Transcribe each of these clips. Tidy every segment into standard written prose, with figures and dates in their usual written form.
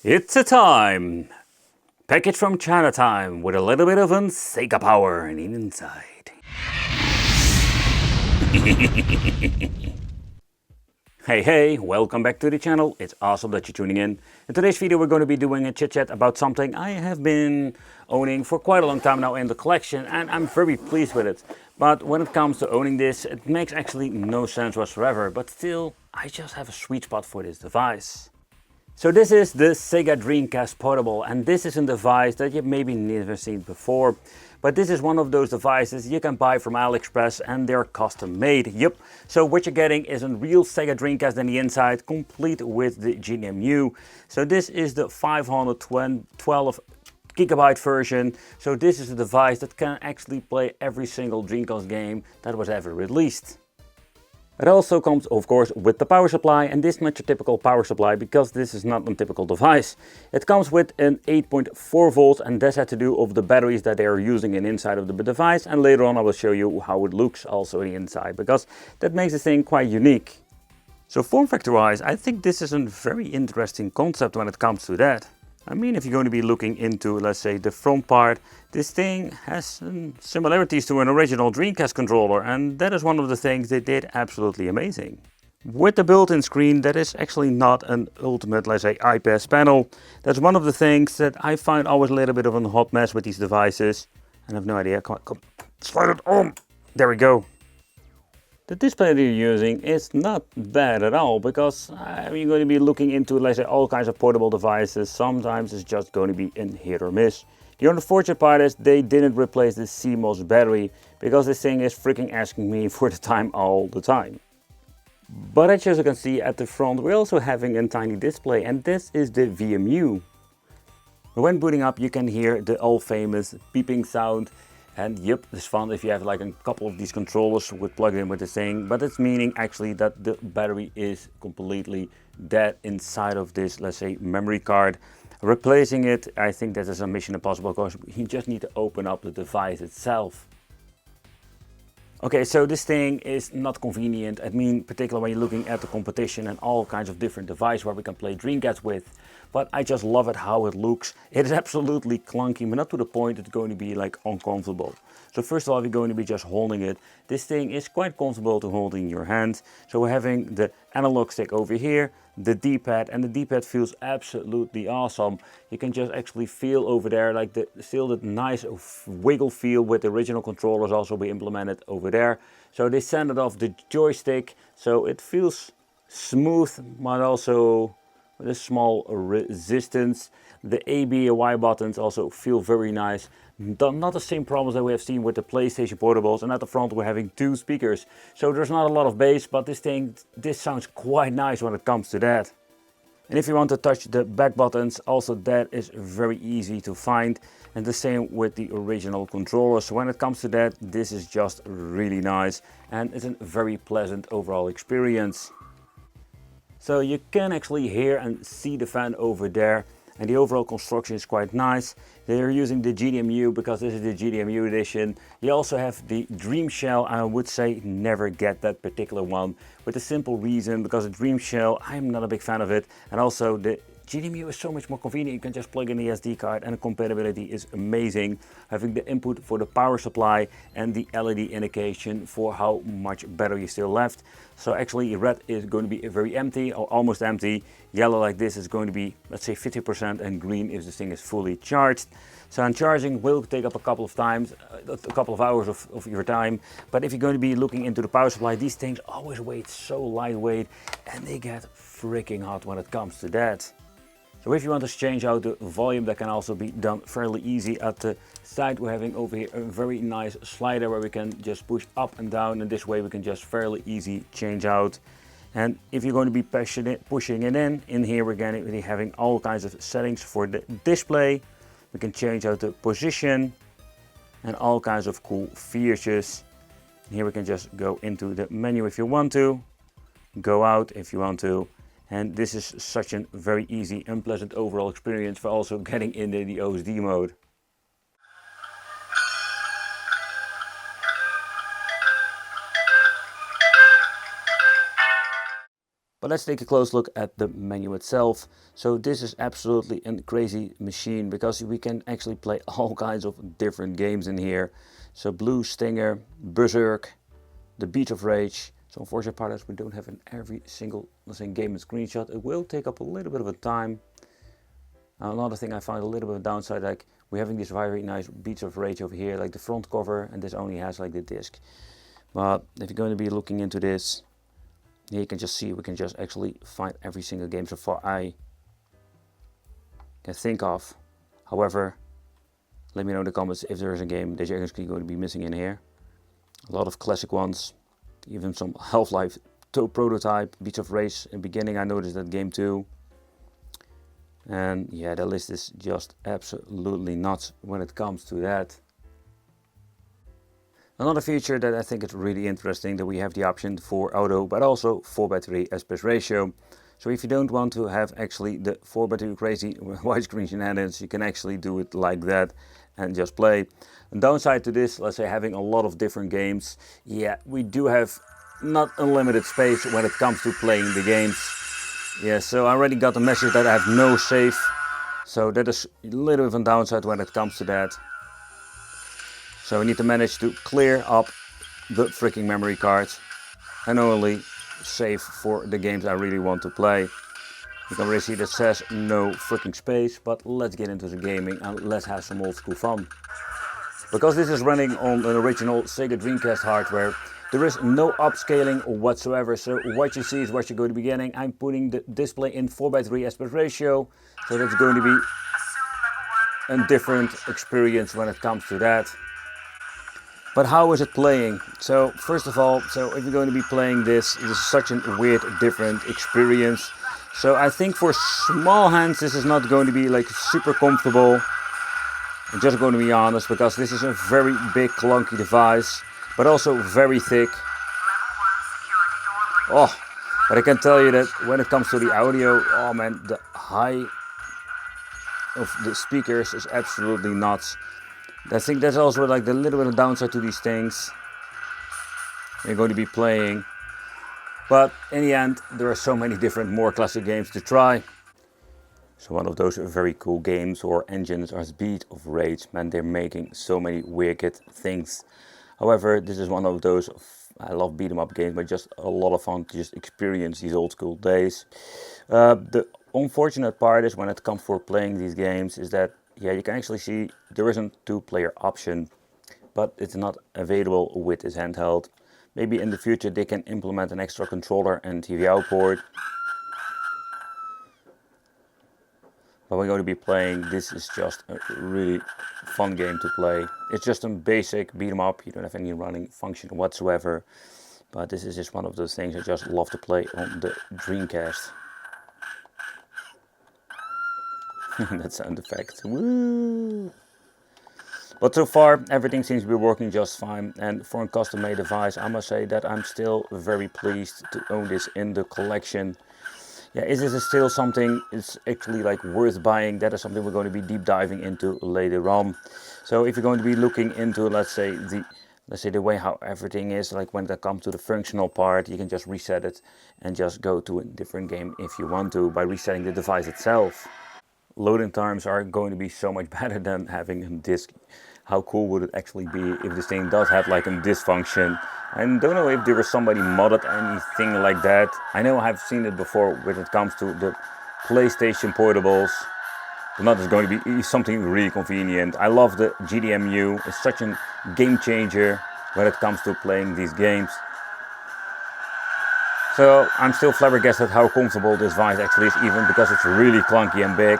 It's a time! Package from China time with a little bit of Sega power inside. Hey, welcome back to the channel. It's awesome that you're tuning in. In today's video we're going to be doing a chit chat about something I have been owning for quite a long time now in the collection, and I'm very pleased with it. But when it comes to owning this, it makes actually no sense whatsoever, but still, I just have a sweet spot for this device. So this is the Sega Dreamcast Portable, and this is a device that you've maybe never seen before. But this is one of those devices you can buy from AliExpress and they're custom made. Yep. So what you're getting is a real Sega Dreamcast on the inside, complete with the GDEmu. So this is the 512 gigabyte version. So this is a device that can actually play every single Dreamcast game that was ever released. It also comes, of course, with the power supply, and this is not your typical power supply because this is not a typical device. It comes with an 8.4 volts, and this had to do with the batteries that they are using inside of the device, and later on I will show you how it looks also inside, because that makes the thing quite unique. So form factor wise, I think this is a very interesting concept when it comes to that. I mean, if you're going to be looking into, let's say, the front part, this thing has similarities to an original Dreamcast controller, and that is one of the things they did absolutely amazing. With the built-in screen, that is actually not an ultimate, let's say, IPS panel. That's one of the things that I find always a little bit of a hot mess with these devices. And I have no idea, come slide it on. There we go. The display that you're using is not bad at all, because you're going to be looking into, let's say, all kinds of portable devices. Sometimes it's just going to be a hit or miss. The unfortunate part is they didn't replace the CMOS battery, because this thing is freaking asking me for the time all the time. But as you can see at the front, we're also having a tiny display, and this is the VMU. When booting up, you can hear the all famous beeping sound. And yep, it's fun if you have like a couple of these controllers with plugged in with this thing, but it's meaning actually that the battery is completely dead inside of this, let's say, memory card. Replacing it, I think that is a mission impossible, because you just need to open up the device itself. Okay, so this thing is not convenient. I mean, particularly when you're looking at the competition and all kinds of different devices where we can play Dreamcast with. But I just love it how it looks. It is absolutely clunky, but not to the point it's going to be like uncomfortable. So first of all, if you're going to be just holding it, this thing is quite comfortable to hold in your hand. So we're having the analog stick over here, the D-pad, and the D-pad feels absolutely awesome. You can just actually feel over there, like still that nice wiggle feel with the original controllers also be implemented over there. So they sanded off the joystick, so it feels smooth, but also with a small resistance. The A, B, and Y buttons also feel very nice. Not the same problems that we have seen with the PlayStation portables, and at the front we're having two speakers. So there's not a lot of bass, but this sounds quite nice when it comes to that. And if you want to touch the back buttons, also that is very easy to find. And the same with the original controller. So when it comes to that, this is just really nice, and it's a very pleasant overall experience. So you can actually hear and see the fan over there, and the overall construction is quite nice. They are using the GDEmu because this is the GDEmu edition. You also have the Dream Shell. I would say never get that particular one, with the simple reason because the Dream Shell, I'm not a big fan of it, and also the GDEmu is so much more convenient. You can just plug in the SD card and the compatibility is amazing. Having the input for the power supply and the LED indication for how much battery is still left. So actually red is going to be very empty or almost empty. Yellow like this is going to be, let's say, 50%, and green if this thing is fully charged. So uncharging will take up a couple of hours of your time. But if you're going to be looking into the power supply, these things always weigh so lightweight, and they get freaking hot when it comes to that. So if you want to change out the volume, that can also be done fairly easy. At the side we're having over here a very nice slider where we can just push up and down, and this way we can just fairly easy change out. And if you're going to be pushing it in here we're going to be having all kinds of settings for the display. We can change out the position and all kinds of cool features. Here we can just go into the menu if you want to, go out if you want to. And this is such a very easy and pleasant overall experience for also getting into the OSD mode. But let's take a close look at the menu itself. So this is absolutely a crazy machine because we can actually play all kinds of different games in here. So Blue, Stinger, Berserk, the Beats of Rage. So unfortunate part is we don't have in every single, let's say, game and screenshot. It will take up a little bit of a time. Another thing I found a little bit of a downside, like we're having this very nice Beats of Rage over here, like the front cover, and this only has like the disc. But if you're going to be looking into this, here you can just see we can just actually find every single game so far I can think of. However, let me know in the comments if there is a game that you're actually going to be missing in here. A lot of classic ones, even some Half-Life 2 prototype, Beats of Rage in the beginning I noticed that game too. And yeah, the list is just absolutely nuts when it comes to that. Another feature that I think is really interesting, that we have the option for auto but also 4:3 aspect ratio. So if you don't want to have actually the 4:3 crazy widescreen shenanigans, you can actually do it like that and just play. And downside to this, let's say having a lot of different games, yeah, we do have not unlimited space when it comes to playing the games. Yeah, so I already got the message that I have no save, so that is a little bit of a downside when it comes to that. So we need to manage to clear up the freaking memory card and only save for the games I really want to play. You can already see that says no freaking space, but let's get into the gaming and let's have some old school fun. Because this is running on an original Sega Dreamcast hardware, there is no upscaling whatsoever. So what you see is what you're going to be getting. I'm putting the display in 4:3 aspect ratio, so that's going to be a different experience when it comes to that. But how is it playing? So first of all, so if you're going to be playing this is such a weird, different experience. So I think for small hands this is not going to be like super comfortable. I'm just going to be honest, because this is a very big clunky device, but also very thick. Oh, but I can tell you that when it comes to the audio, oh man, the high of the speakers is absolutely nuts. I think that's also like the little bit of downside to these things you're going to be playing. But in the end, there are so many different more classic games to try. So one of those very cool games or engines are Beats of Rage. Man, they're making so many wicked things. However, this is one of those, I love beat 'em up games, but just a lot of fun to just experience these old school days. The unfortunate part is when it comes for playing these games is that, yeah, you can actually see there isn't two-player option, but it's not available with this handheld. Maybe in the future they can implement an extra controller and TV out port. But we're going to be playing, this is just a really fun game to play. It's just a basic beat 'em up, you don't have any running function whatsoever. But this is just one of those things I just love to play on the Dreamcast. That sound effect, woo! But so far everything seems to be working just fine, and for a custom made device I must say that I'm still very pleased to own this in the collection. Yeah, is this still something it's actually like worth buying? That is something we're going to be deep diving into later on. So if you're going to be looking into, let's say the way how everything is, like when it comes to the functional part, you can just reset it and just go to a different game if you want to by resetting the device itself. Loading times are going to be so much better than having a disc. How cool would it actually be if this thing does have like a disc function? I don't know if there was somebody modded anything like that. I know I've seen it before when it comes to the PlayStation portables. But not it's going to be something really convenient. I love the GDEmu. It's such a game changer when it comes to playing these games. So I'm still flabbergasted how comfortable this device actually is, even because it's really clunky and big.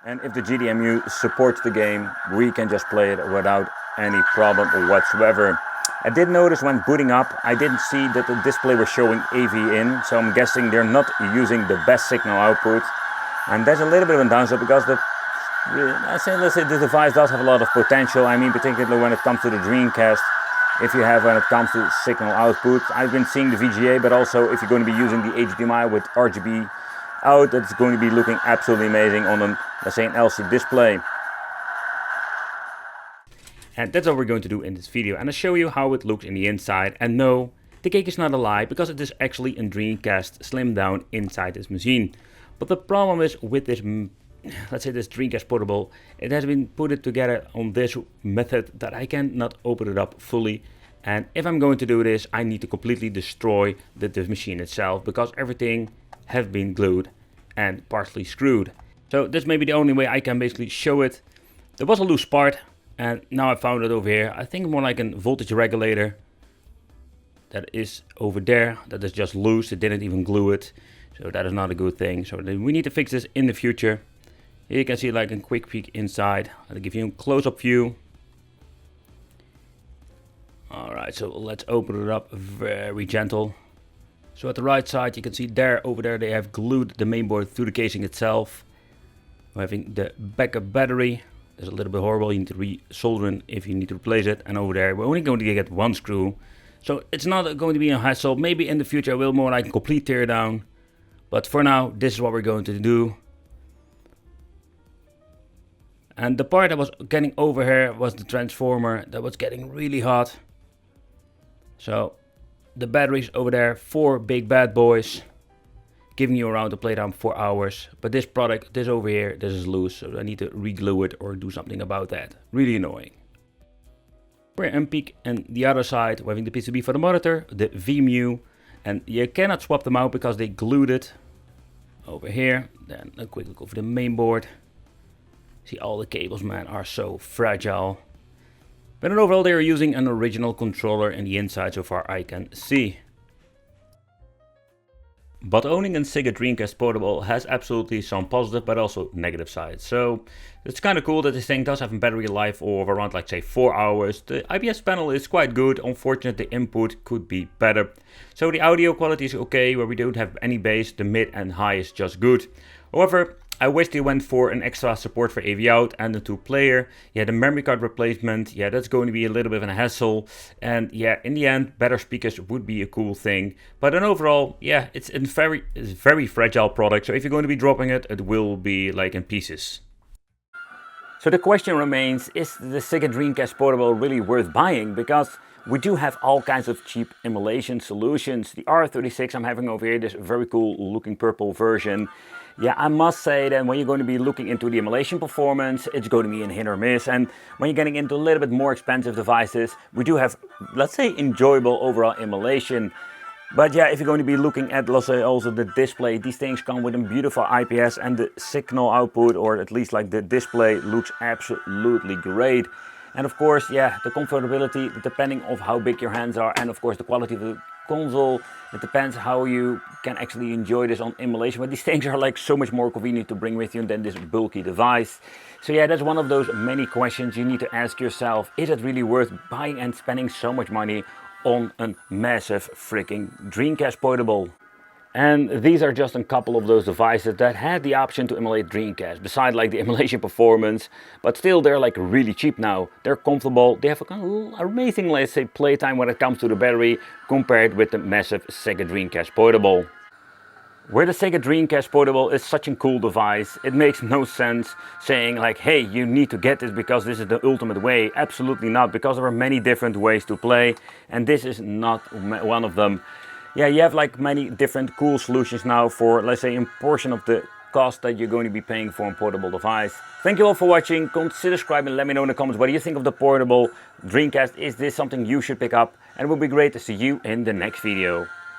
And if the GDEmu supports the game, we can just play it without any problem whatsoever. I did notice when booting up, I didn't see that the display was showing AV in, so I'm guessing they're not using the best signal output. And that's a little bit of a downside because let's say the device does have a lot of potential. I mean, particularly when it comes to the Dreamcast, if you have when it comes to signal output. I've been seeing the VGA, but also if you're going to be using the HDMI with RGB out, that's going to be looking absolutely amazing on an, let's say, an LCD display. And that's what we're going to do in this video, and I'll show you how it looks in the inside. And no, the cake is not a lie, because it is actually a Dreamcast slimmed down inside this machine. But the problem is with this, let's say this Dreamcast portable, it has been put together on this method that I cannot open it up fully. And if I'm going to do this, I need to completely destroy the machine itself, because everything has been glued and partially screwed. So this may be the only way I can basically show it. There was a loose part, and now I found it over here. I think more like a voltage regulator that is over there. That is just loose. It didn't even glue it. So that is not a good thing. So we need to fix this in the future. Here you can see like a quick peek inside. I'll give you a close-up view. Alright, so let's open it up very gentle. So at the right side you can see there, over there they have glued the mainboard to the casing itself. We're having the backup battery. That's a little bit horrible, you need to re-solder it if you need to replace it. And over there we're only going to get one screw. So it's not going to be a hassle. Maybe in the future I will more like a complete teardown. But for now, this is what we're going to do. And the part that was getting over here was the transformer that was getting really hot. So the batteries over there, 4 big bad boys, giving you around the playtime 4 hours. But this product, this over here, this is loose, so I need to re-glue it or do something about that. Really annoying. We're in peak, and the other side, we're having the PCB for the monitor, the GDEmu, and you cannot swap them out because they glued it over here. Then a quick look over the main board. See, all the cables, man, are so fragile. But overall they are using an original controller in the inside, so far I can see. But owning a Sega Dreamcast portable has absolutely some positive but also negative sides. So it's kind of cool that this thing does have a battery life of around, like, say 4 hours. The IPS panel is quite good. Unfortunately, the input could be better. So the audio quality is okay, where we don't have any bass. The mid and high is just good. However, I wish they went for an extra support for AV out and the 2-player. Yeah, the memory card replacement, yeah, that's going to be a little bit of a hassle. And yeah, in the end, better speakers would be a cool thing. But then overall, yeah, it's a very fragile product. So if you're going to be dropping it, it will be like in pieces. So the question remains, is the Sega Dreamcast portable really worth buying? Because we do have all kinds of cheap emulation solutions. The R36 I'm having over here, this very cool looking purple version. Yeah, I must say that when you're going to be looking into the emulation performance, it's going to be a hit or miss. And when you're getting into a little bit more expensive devices, we do have, let's say, enjoyable overall emulation. But yeah, if you're going to be looking at, let's say, also the display, these things come with a beautiful IPS, and the signal output, or at least like the display, looks absolutely great. And of course, yeah, the comfortability, depending on how big your hands are, and of course the quality of the console, it depends how you can actually enjoy this on emulation. But these things are like so much more convenient to bring with you than this bulky device. So yeah, that's one of those many questions you need to ask yourself. Is it really worth buying and spending so much money on a massive freaking Dreamcast portable? And these are just a couple of those devices that had the option to emulate Dreamcast, beside like the emulation performance, but still they're like really cheap now. They're comfortable, they have a kind of amazing, let's say, playtime when it comes to the battery, compared with the massive Sega Dreamcast portable. Where the Sega Dreamcast portable is such a cool device, it makes no sense saying like, hey, you need to get this because this is the ultimate way. Absolutely not, because there are many different ways to play, and this is not one of them. Yeah, you have like many different cool solutions now for, let's say, a portion of the cost that you're going to be paying for a portable device. Thank you all for watching. Consider subscribing and let me know in the comments what do you think of the portable Dreamcast. Is this something you should pick up? And it would be great to see you in the next video.